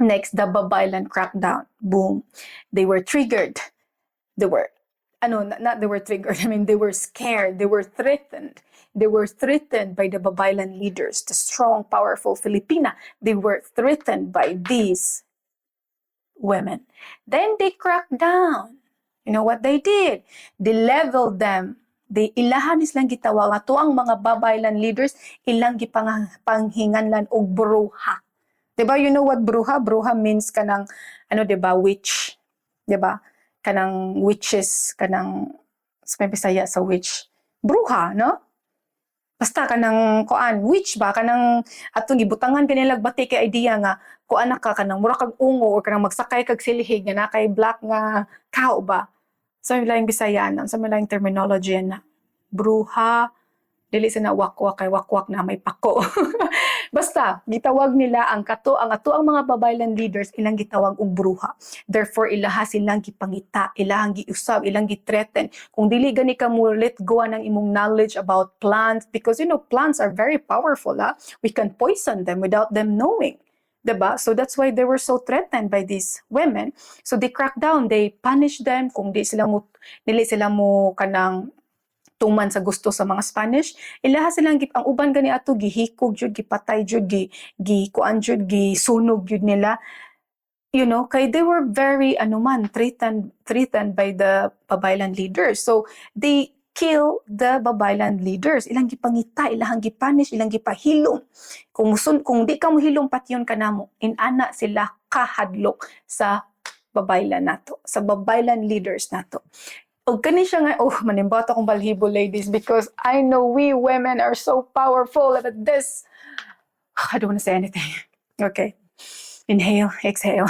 Next, the Babaylan crackdown. Boom. They were triggered. They were, not they were triggered. I mean, they were scared. They were threatened. They were threatened by the Babaylan leaders, the strong, powerful Filipina. They were threatened by these women. Then they cracked down. You know what they did? They leveled them. They ilahan islang gitawag ato ang mga Babaylan leaders ilang gipanghinganlan og bruha. Diba? You know what bruha? Bruha means kanang diba, witch. Diba? Kanang witches, kanang sa Bisaya sa witch. Bruha, no? Basta kanang witch ba kanang atong gibutangan kanila bati kay idea nga kuan ka kanang mura kag ungo or kanang magsakay kag silihig nga nakay black nga cow ba. Sa laing Bisaya na, sa laing terminology na. Bruha, dili sa na wakwak kay wakwak na may pako. Basta, gitawag nila ang ato ang mga Babaylan leaders ilang gitawag og bruha. Therefore, ilaha silang gipangita, ilang giusab, ilang githreaten. Kung dili gani ka mo let go ng imong knowledge about plants, because plants are very powerful. We can poison them without them knowing. Diba? So that's why they were so threatened by these women. So they cracked down, they punished them kung dili sila mo kanang tuman sa gusto sa mga Spanish, ilaha silang ang uban gani ato gihikog jud, gipatay jud, kuan jud, gisunog jud nila. Kay they were very threatened by the Babaylan leaders. So they kill the Babaylan leaders. Ilang gipangita, ilang gipanish, ilang gipahilom. Kung di ka mo hilom patyon kanamo, inana sila kahadlok sa Babaylan nato, sa Babaylan leaders nato. O kani siya nga, manimbata kong balhibo, ladies, because I know we women are so powerful at this. I don't want to say anything. Okay. Inhale, exhale.